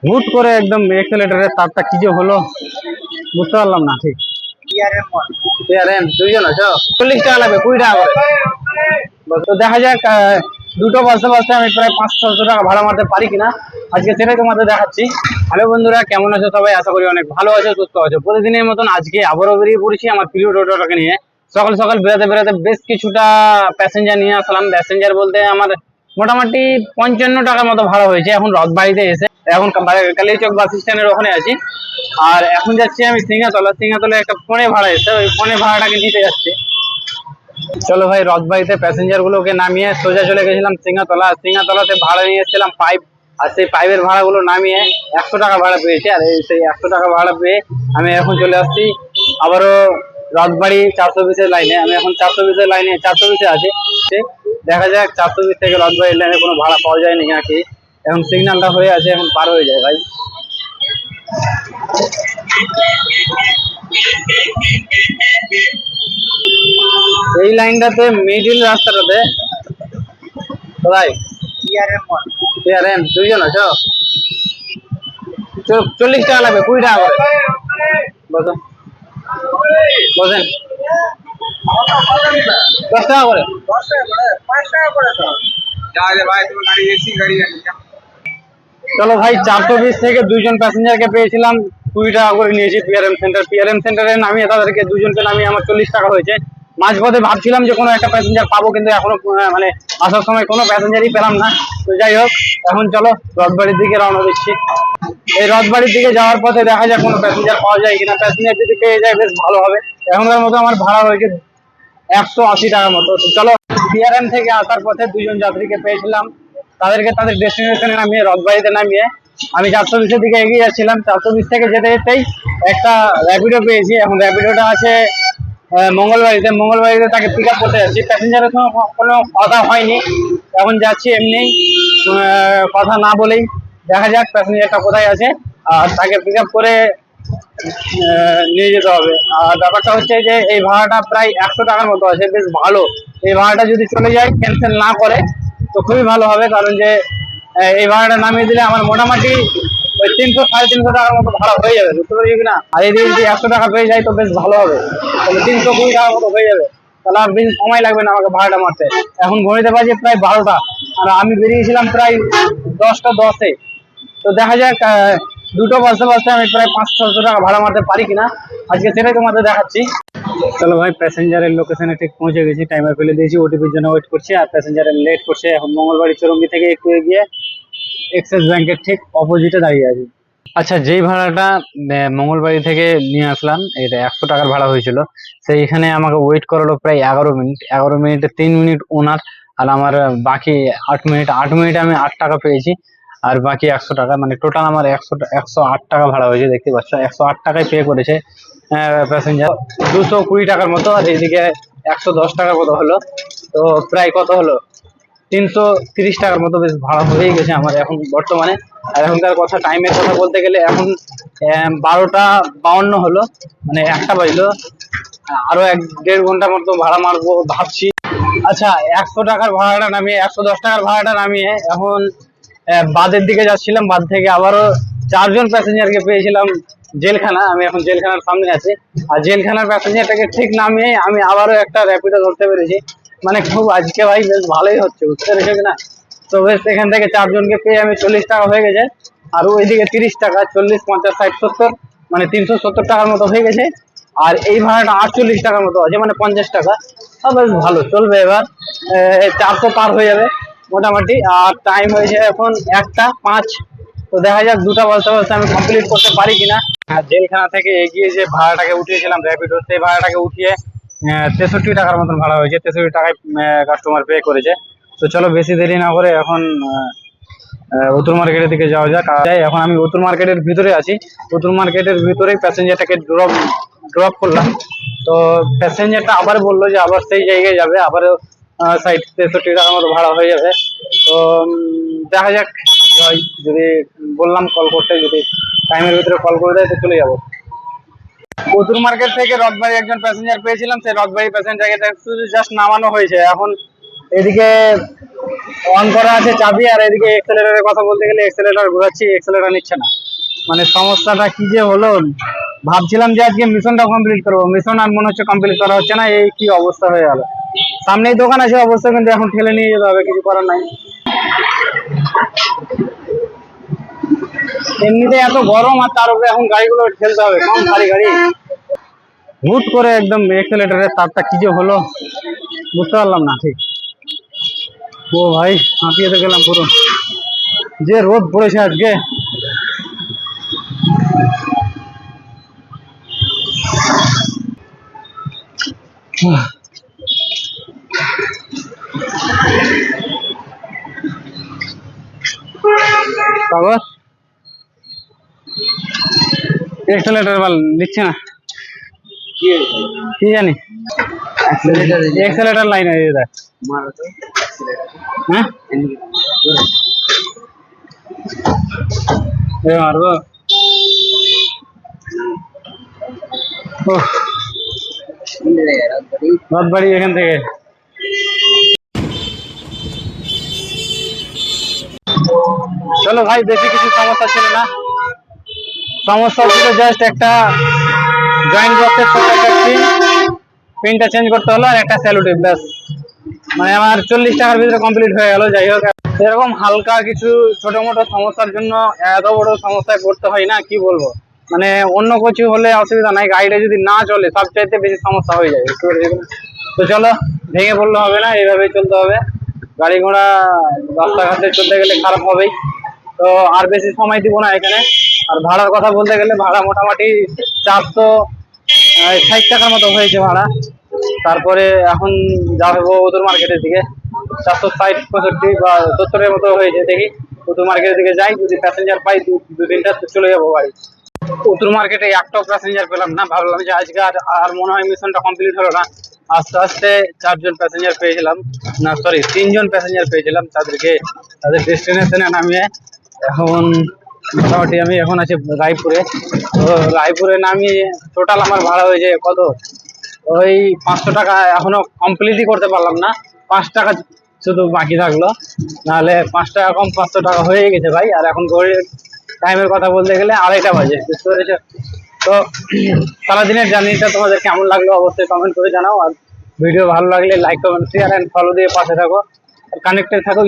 হুট করে একদম এক্সেলেটরের তারটা কি যে হলো বুঝতে পারলাম না ঠিক। দুইজন আছো, 40 টাকা লাগবে, 20 টাকা করে। তো দেখা যাক দুটো বাসে বাসে আমি প্রায় 500-600 টাকা ভাড়া মারতে পারি কিনা, আজকে সেটাই তোমাদের দেখাচ্ছি। হ্যালো বন্ধুরা, কেমন আছো সবাই? আশা করি অনেক ভালো আছো, সুস্থ আছো। প্রতিদিনের মতন আজকে আবারও বেরিয়ে পড়েছি আমার প্রিয় টোটোটাকে নিয়ে। সকাল সকাল বেরোতে বেরোতে বেশ কিছুটা প্যাসেঞ্জার নিয়ে আসলাম। প্যাসেঞ্জার বলতে আমার মোটামুটি 55 টাকার মতো ভাড়া হয়েছে এখন রথবাড়িতে এসে। এখন কালীচক বাস স্ট্যান্ডের ওখানে আছি, আর এখন যাচ্ছি আমি সিঙ্গাতলা একটা ফোনে ভাড়া এসে, ওই ফোনে ভাড়াটাকে নিতে যাচ্ছি। চলো ভাই, রথবাড়িতে প্যাসেঞ্জার গুলোকে নামিয়ে সোজা চলে গেছিলাম সিঙ্গাতলাতে ভাড়া নিয়ে এসেছিলাম পাইপ, আর সেই পাইপের ভাড়াগুলো নামিয়ে 100 টাকা ভাড়া পেয়েছি। আর সেই 100 টাকা ভাড়া পেয়ে আমি এখন চলে আসছি আবারও রথবাড়ি 420-এর লাইনে। আমি এখন 420-এর লাইনে 420-এ আছি। দেখা যাক 420 থেকে রথবাড়ির লাইনে কোনো ভাড়া পাওয়া যায়নি নাকি। এখন সিগন্যালটা হয়ে আছে, এখন পার হয়ে যায় ভাই। এই লাইনটাতে মিডিল রাস্তাটাতে ভাই দুইজন আছো, 40 টাকা লাগবে, 20 টাকা করে। বসেন বসেন, 10 টাকা করে। চলো ভাই, 420 থেকে দুইজন প্যাসেঞ্জারকে পেয়েছিলাম, 20 টাকা করে নিয়েছি। পিআরএম সেন্টারে নামিয়ে তাদেরকে দুজনকে নামিয়ে আমার 40 টাকা হয়েছে। মাঝপথে ভাবছিলাম যে কোনো একটা প্যাসেঞ্জার পাবো, কিন্তু এখনো মানে আসার সময় কোনো প্যাসেঞ্জারই পেলাম না। তো যাই হোক, এখন চলো রথবাড়ির দিকে রওনা দিচ্ছি। এই রথবাড়ির দিকে যাওয়ার পথে দেখা যাক কোনো প্যাসেঞ্জার পাওয়া যায় কিনা। প্যাসেঞ্জার যদি পেয়ে যায় বেশ ভালো হবে। এখনকার মতো আমার ভাড়া হয়েছে 180 টাকার মতো। তো চলো, পিআরএম থেকে আসার পথে দুজন যাত্রীকে পেয়েছিলাম, তাদেরকে তাদের ডেস্টিনেশনে নামিয়ে রথবাড়িতে নামিয়ে আমি 420-এর দিকে এগিয়ে যাচ্ছিলাম। 420 থেকে যেতে যেতেই একটা র্যাপিডো পেয়েছি। এখন র্যাপিডোটা আছে মঙ্গলবাড়িতে তাকে পিক আপ করতে যাচ্ছি। প্যাসেঞ্জারের সঙ্গে কোনো কথা হয়নি, এখন যাচ্ছি এমনি কথা না বলেই। দেখা যাক প্যাসেঞ্জারটা কোথায় আছে, আর তাকে পিক আপ করে নিয়ে যেতে হবে। আর ব্যাপারটা হচ্ছে যে এই ভাড়াটা প্রায় 100 টাকার মতো আছে, বেশ ভালো। এই ভাড়াটা যদি চলে যায়, ক্যান্সেল না করে, তো খুবই ভালো হবে। কারণ যে এই ভাড়াটা নামিয়ে দিলে আমার মোটামুটি ওই 300-350 টাকার মতো ভাড়া হয়ে যাবে, বুঝতে পারছি কিনা। আর এদিকে যদি 100 টাকা পেয়ে যায় তো বেশ ভালো হবে, তাহলে 320 টাকার মতো হয়ে যাবে। তাহলে আর বেশি সময় লাগবে না আমাকে ভাড়াটা মারতে। এখন ঘড়িতে বাজে প্রায় 12টা, আর আমি বেরিয়েছিলাম প্রায় 10টা 10-এ। তো দেখা যাক দুটো বাসে বাসে আমি প্রায় 500-600 টাকা ভাড়া মারতে পারি কিনা, আজকে সেটাই তোমাদের দেখাচ্ছি। চলো ভাই, প্যাসেঞ্জারের লোকেশনে ঠিক পৌঁছে গেছি, টাইমার ফেলে দিয়েছি, ওটিপির জন্য ওয়েট করছি। আর প্যাসেঞ্জারের লেট করছে। এখন মঙ্গলবাড়ি চৌরঙ্গি থেকে একটু এগিয়ে এক্সিস ব্যাংকের ঠিক অপোজিটে দাঁড়িয়ে আছি। আচ্ছা, যেই ভাড়াটা মঙ্গলবাড়ি থেকে নিয়ে আসলাম, এটা 100 টাকার ভাড়া হয়েছিল, সেইখানে আমাকে ওয়েট করালো প্রায় 11 মিনিট। 11 মিনিটে 3 মিনিট ওনার, আর আমার বাকি 8 মিনিটে আমি 8 টাকা পেয়েছি। আর বাকি 100 টাকা, মানে টোটাল আমার 108 টাকা ভাড়া হয়েছে। দেখতে পাচ্ছ, 108 টাকায় পে করেছে প্যাসেঞ্জার, 220 টাকার মতো। আর এইদিকে 110 টাকার মতো হলো, তো প্রায় কত হলো, 330 টাকার মতো বেশ ভাড়া হয়ে গেছে আমার এখন বর্তমানে। আর এখনকার কথা, টাইমের কথা বলতে গেলে এখন 12টা 52 হলো, মানে 1টা বাজলো। আরো 1-1.5 ঘন্টার মতো ভাড়া মারবো ভাবছি। আচ্ছা, 100 টাকার ভাড়াটা নামিয়ে 110 টাকার ভাড়াটা নামিয়ে এখন বাদের দিকে যাচ্ছিলাম। বাদ থেকে আবারও 4জন প্যাসেঞ্জারকে পেয়েছিলাম জেলখানা। আমি এখন জেলখানার সামনে আছি, আর জেলখানার প্যাসেঞ্জারটাকে ঠিক নামিয়ে আমি আবারও একটা র্যাপিডো ধরতে পেরেছি। মানে খুব আজকে ভাই বেশ ভালোই হচ্ছে, বুঝতে পেরেছো কিনা। তো বেশ, এখান থেকে 4জনকে পেয়ে আমি 40 টাকা হয়ে গেছে। আর ওইদিকে 30 টাকা, 40, 50, 60, 70, মানে 370 টাকার মতো হয়ে গেছে। আর এই ভাড়াটা 48 টাকার মতো আছে, মানে 50 টাকা। বেশ ভালো চলবে। এবার 400 পার হয়ে যাবে মোটামুটি। আর টাইম হয়েছে এখন 1টা 5। তো দেখা যাক দুটা বাজতে বাজতে আমি কমপ্লিট করতে পারি কিনা। জেলখানা থেকে এগিয়ে যে ভাড়াটাকে উঠিয়েছিলাম র্যাপিডো, সেই ভাড়াটাকে উঠিয়ে 63 টাকার মতন ভাড়া হয়েছে। 63 টাকায় কাস্টমার পে করেছে। তো চলো, বেশি দেরি না করে এখন উত্তর মার্কেটের দিকে যাওয়া যাক। এখন আমি উত্তর মার্কেটের ভিতরে আছি। উত্তর মার্কেটের ভিতরেই প্যাসেঞ্জারটাকে ড্রপ করলাম। তো প্যাসেঞ্জারটা আবার বললো যে আবার সেই জায়গায় যাবে, আবার 63 টাকার মতো ভাড়া হয়ে যাবে। তো দেখা যাক, যদি বললাম কল করতে, যদি টাইমের ভিতরে কল করে দেয় তো চলে যাবো। উত্তর মার্কেট থেকে রথবাড়ি একজন প্যাসেঞ্জার পেয়েছিলাম, সেই রথবাড়ি প্যাসেঞ্জারকে শুধু জাস্ট নামানো হয়েছে। এখন এদিকে অন করা আছে চাবি, আর এদিকে এক্সেলেটরের কথা বলতে গেলে এক্সেলেটর ঘোরাচ্ছি, এক্সেলেটর নিচ্ছে না। মানে সমস্যাটা কি যে হলো, ভাবছিলাম যে আজকে মিশনটা কমপ্লিট করবো, মিশন আর মনে হচ্ছে কমপ্লিট করা হচ্ছে না, এই কি অবস্থা হয়ে গেল। সামনেই দোকান আছে অবস্থা, কিন্তু এখন ঠেলে নিয়ে যেতে হবে, কিছু করার নাই। এমনিতে এত গরম, আর তার উপরে এখন গাড়িগুলো ঠেলতে হবে, কম ভারী গাড়ি। হুট করে একদম এক্সেলেটরের তারটা কি যে হলো বুঝতে পারলাম না ঠিক। ও ভাই, হাঁপিয়ে তো গেলাম পুরো, যে রোদ পড়েছে আজকে। তারপর এক্সেলেটর বল নিচ্ছে না, কি জানি এক্সেলেটর লাইন হয়ে যায়। হ্যাঁ মারবো। রথ বাড়ি এখান থেকে। চলো ভাই, বেশি কিছু সমস্যা ছিল না, সমস্যা ছিল জাস্ট একটা জয়েন্ট বক্সের ছোট একটা পিনটা চেঞ্জ করতে হলো, আর একটা স্যালুটেপ, ব্যাস। মানে আমার 40 টাকার ভিতরে কমপ্লিট হয়ে গেল। যাই হোক, এরকম হালকা কিছু ছোট মোটো সমস্যার জন্য এত বড় সমস্যায় পড়তে হয় না, কি বলবো। মানে অন্য কিছু হলে অসুবিধা নাই, গাড়িটা যদি না চলে সবচাইতে বেশি সমস্যা হয়ে যায়। তো চলো, ভেঙে পড়লে হবে না, এইভাবেই চলতে হবে। গাড়ি ঘোড়া রাস্তাঘাটে চলতে গেলে খারাপ হবেই। তো আর বেশি সময় দিব না এখানে। আর ভাড়ার কথা বলতে গেলে ভাড়া মোটামুটি 460 টাকার মতো হয়েছে ভাড়া। তারপরে এখন যাবো উত্তর মার্কেটের দিকে, 460, 65 বা 70-এর মতো হয়েছে। দেখি উত্তর মার্কেটের দিকে যাই, যদি প্যাসেঞ্জার পাই 2-3টা চলে যাবো বাড়ি। উত্তর মার্কেটে একটাও প্যাসেঞ্জার পেলাম না, ভাবলাম যে আজকে আর মনে হয় মিশনটা কমপ্লিট হলো না। আস্তে আস্তে 4 জন প্যাসেঞ্জার পেয়েছিলাম, না সরি 3 জন প্যাসেঞ্জার পেয়েছিলাম, তাদের ডেস্টিনেশনে নামিয়ে এখন মোটামুটি আমি এখন আছি রায়পুরে। তো রায়পুরে নামিয়ে টোটাল আমার ভাড়া হয়েছে কত, ওই 500 টাকা। এখনো কমপ্লিটই করতে পারলাম না, 5 টাকা শুধু বাকি থাকলো, নাহলে 5 টাকা কম 500 টাকা হয়ে গেছে ভাই। আর এখন ঘড়ির টাইমের কথা বলতে গেলে 2:30টা বাজে, বুঝতে পেরেছো? তো সারাদিনের জার্নিটা তোমাদের কেমন লাগলো অবশ্যই কমেন্ট করে জানাও। আর ভিডিও ভালো লাগলে like, comment, share and follow দিয়ে পাশে থাকো, কানেক্টেড থাকো।